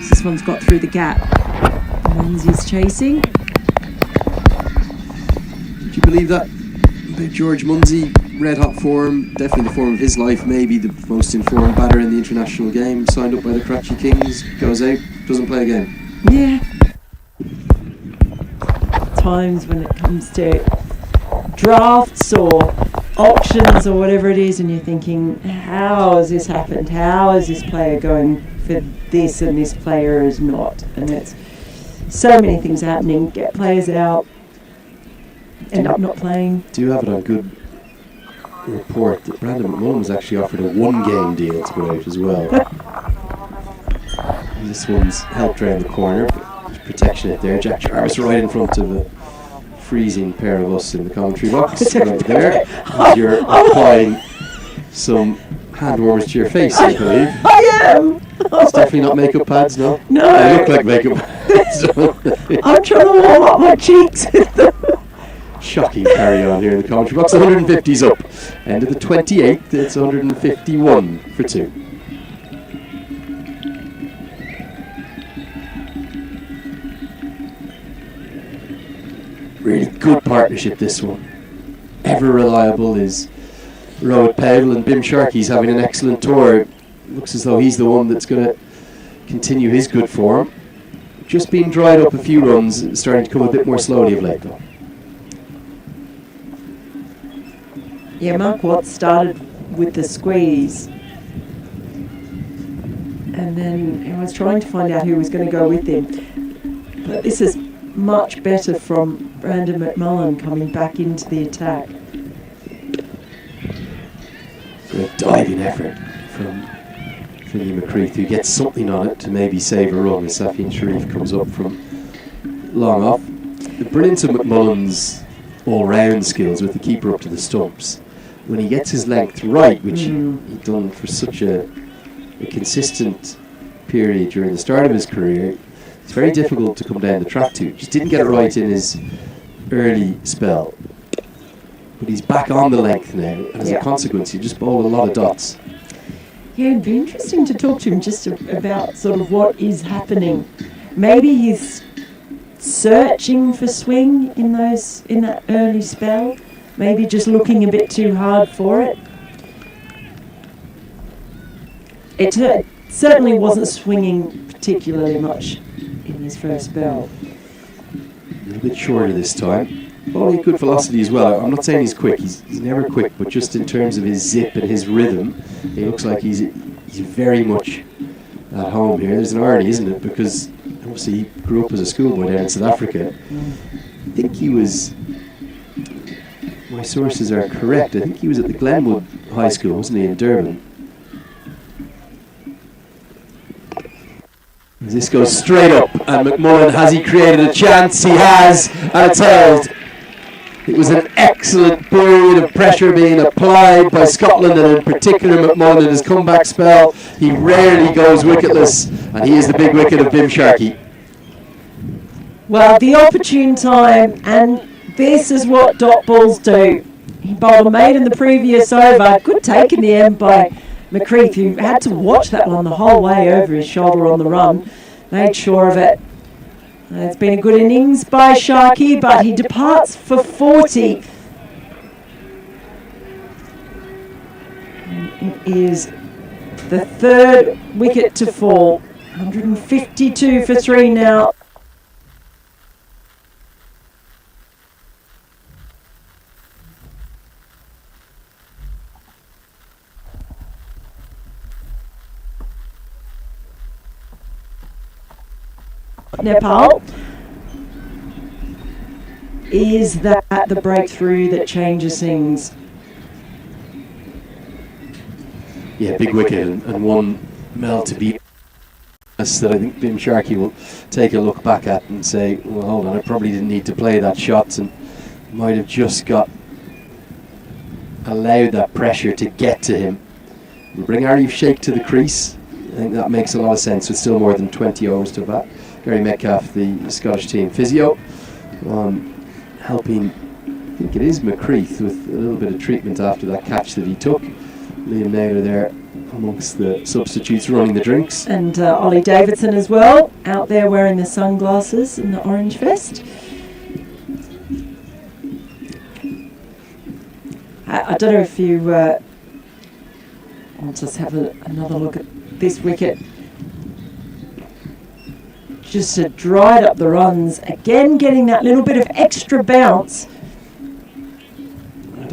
This one's got through the gap. Lindsay's chasing. Do you believe that? About George Munsey, red hot form, definitely the form of his life, maybe the most informed batter in the international game, signed up by the Karachi Kings, goes out, doesn't play a game. Yeah. Times when it comes to drafts or auctions or whatever it is, and you're thinking, how has this happened? How is this player going for this and this player is not? And it's so many things happening. Get players out, end up not playing. Do you have it on good report that Brandon McMullen was actually offered a one-game deal to go out as well? This one's helped around the corner, but there's protection it there. Jack Jarvis right in front of a freezing pair of us in the commentary box right there. As you're applying some hand warmers to your face, I believe. I am! It's definitely not makeup pads, no? No. They look like makeup pads. I'm trying to warm up my cheeks with them. Shocking carry on here in the commentary box. 150's up. End of the 28th, it's 151 for 2. Really good partnership, this one. Ever reliable is Rohit Pavel, and Bim Sharkey's having an excellent tour. Looks as though he's the one that's going to continue his good form. Just been dried up a few runs, starting to come a bit more slowly of late though. Yeah, Mark Watts started with the squeeze, and then I was trying to find out who was going to go with him. But this is much better from Brandon McMullen coming back into the attack. A diving effort from Philly McCreath, who gets something on it to maybe save a run as Safian Sharif comes up from long off. The brilliance of McMullen's all-round skills with the keeper up to the stumps, when he gets his length right, which he'd done for such a consistent period during the start of his career, it's very difficult to come down the track to. Just didn't get it right in his early spell. But he's back on the length now, and as a consequence, he just bowled a lot of dots. Yeah, it'd be interesting to talk to him just about sort of what is happening. Maybe he's searching for swing in that early spell. Maybe just looking a bit too hard for it. It certainly wasn't swinging particularly much in his first spell. A little bit shorter this time. Bowling good velocity as well. I'm not saying he's quick. He's never quick, but just in terms of his zip and his rhythm, he looks like he's very much at home here. There's an irony, isn't it? Because obviously he grew up as a schoolboy down in South Africa. I think he was, my sources are correct, I think he was at the Glenwood High School, wasn't he, in Durban? This goes straight up, and McMullen, has he created a chance? He has, and it's held. It was an excellent period of pressure being applied by Scotland, and in particular McMullen in his comeback spell. He rarely goes wicketless, and he is the big wicket of Bim Sharkey. Well, the opportune time, and this is what dot balls do. He bowled a maid in the previous over. Good take in the end by McCreath, who had to watch that one the whole way over his shoulder on the run. Made sure of it. It's been a good innings by Sharkey, but he departs for 40. And it is the third wicket to fall. 152 for 3 now. Nepal. Is that the breakthrough that changes things? Yeah, big wicket and one Mel to beat us that I think Bim Sharkey will take a look back at and say, well, hold on, I probably didn't need to play that shot and might have just allowed that pressure to get to him. We'll bring Arif Sheikh to the crease. I think that makes a lot of sense with still more than 20 overs to bat. Gary Metcalf, the Scottish team physio, helping, I think it is McCreath, with a little bit of treatment after that catch that he took. Liam Naylor there amongst the substitutes running the drinks. And Ollie Davidson as well, out there wearing the sunglasses and the orange vest. I don't know if you... I'll just have another look at this wicket. Just dried up the runs. Again, getting that little bit of extra bounce.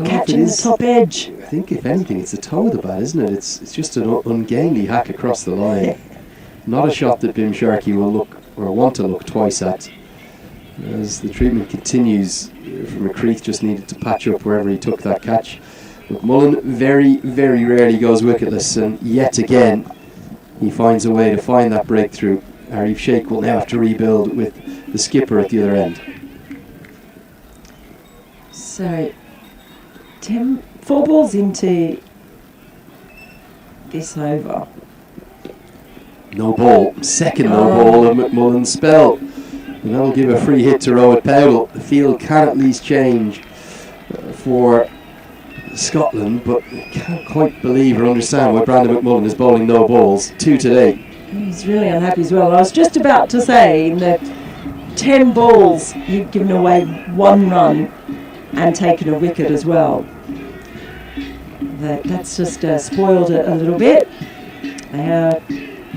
Catching the top edge. I think, if anything, it's the toe of the bat, isn't it? It's just an ungainly hack across the line. Not a shot that Bim Sharkey will look or want to look twice at. As the treatment continues, for McCreath just needed to patch up wherever he took that catch. McMullen very, very rarely goes wicketless, and yet again he finds a way to find that breakthrough. Arif Sheikh will now have to rebuild with the skipper at the other end. So 4 balls into this over. No ball. Second no ball of McMullen's spell. And that'll give a free hit to Rohit Powell. The field can at least change for Scotland, but I can't quite believe or understand why Brandon McMullen is bowling no balls. 2 today. He's really unhappy as well. I was just about to say, in the 10 balls, he'd given away 1 run and taken a wicket as well. That's just spoiled it a little bit. They are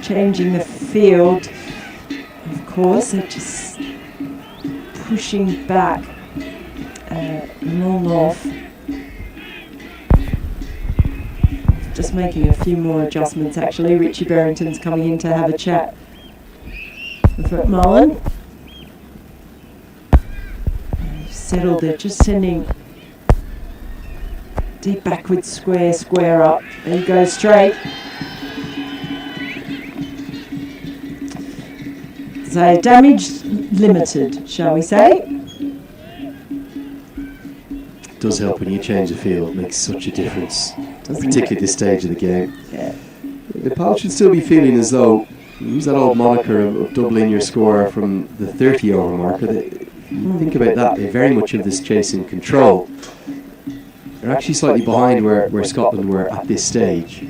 changing the field, of course. They're just pushing back long off. Just making a few more adjustments actually. Richie Berrington's coming in to have a chat with McMullen. Settled, they're just sending deep backwards, square up. There you go, straight. So damage limited, shall we say. It does help when you change the field. It makes such a difference, particularly at this stage of the game. Yeah. Nepal should still be feeling as though, use that old moniker of doubling your score from the 30 over marker. Think about that, they very much have this chase in control. They're actually slightly behind where Scotland were at this stage.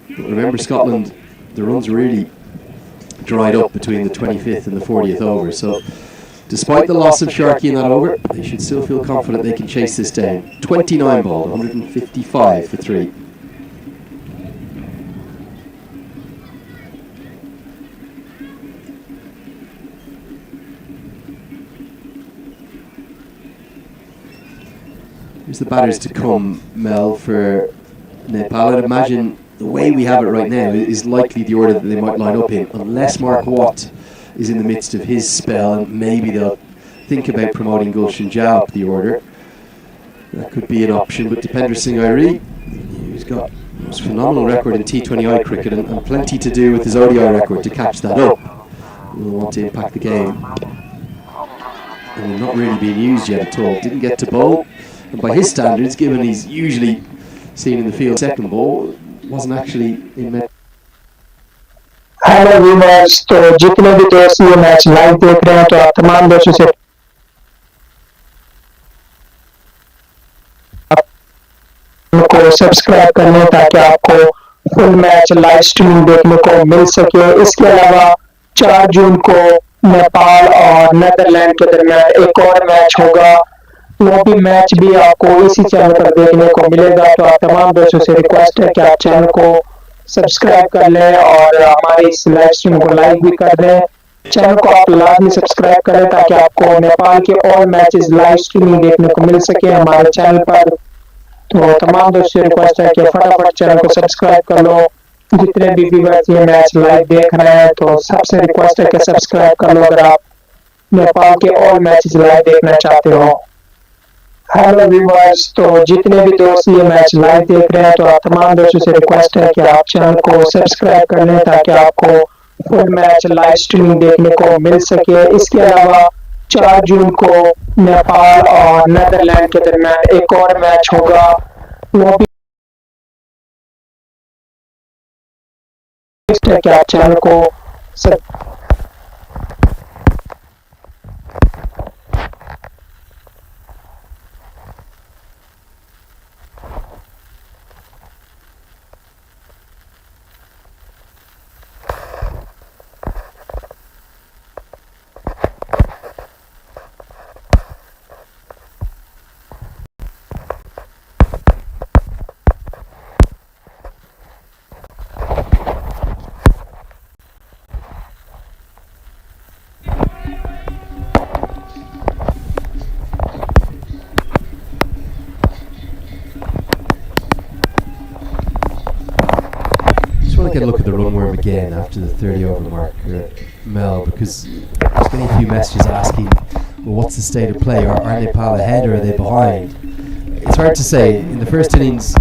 But remember, Scotland, the runs really dried up between the 25th and the 40th over. So despite the loss of Sharkey in that over, they should still feel confident they can chase this down. 29 ball, 155 for 3. Here's the batters to come, Mel, for Nepal. I'd imagine the way we have it right now is likely the order that they might line up in, unless Mark Watt is in the midst of his spell, and maybe they'll think about promoting Gulshan Jha up the order. That could be an option, but Dipendra Singh Airi, who's got a most phenomenal record in T20I cricket and plenty to do with his ODI record to catch that up, will want to impact the game. And not really being used yet at all. Didn't get to bowl. And by his standards, given he's usually seen in the field second ball, wasn't actually in met. Hello viewers, तो जितने भी दोस्त ये match live देख रहे हैं तो आप तमाम दोस्तों से को सब्सक्राइब कर लें ताकि आपको फुल मैच लाइव स्ट्रीमिंग देखने को मिल सके। इसके अलावा 4 जून को नेपाल और नेदरलैंड के दरमियान एक और मैच होगा, वो भी मैच भी आपको इसी चैनल पर देखने को मिलेगा। तो आप तमाम दोस्तों से रिक्वेस्ट है कि आप चैनल को सब्सक्राइब कर लें और हमारी इस लाइव स्ट्रीम को लाइक भी कर दें। चैनल को आप लाजमी सब्सक्राइब करें ताकि आपको नेपाल के ऑल मैचेस लाइव स्ट्रीमिंग देखने को मिल सके हमारे चैनल पर। तो तमाम दोस्तों से रिक्वेस्ट है कि फटाफट चैनल को सब्सक्राइब कर लो। जितने भी व्यूअर्स ये मैच लाइव देख रहे हैं तो सबसे रिक्वेस्ट है कि सब्सक्राइब कर लो अगर आप नेपाल के ऑल मैचेस लाइव देखना चाहते हो। हेलो व्यूअर्स, तो जितने भी दोस्त ये मैच लाइव देख रहे हैं तो आप तमाम दोस्तों से रिक्वेस्ट है कि आप चैनल को सब्सक्राइब कर लें ताकि आपको फुल मैच लाइव स्ट्रीमिंग देखने को मिल सके। इसके अलावा 4 जून को नेपाल और नेदरलैंड के दरमियान एक और मैच होगा, वो भी कि आप चैनल को to get a look at the run worm again after the 30 over mark, Mel, because there's been a few messages asking, well, what's the state of play? Are Nepal ahead or are they behind? It's hard to say. In the first innings,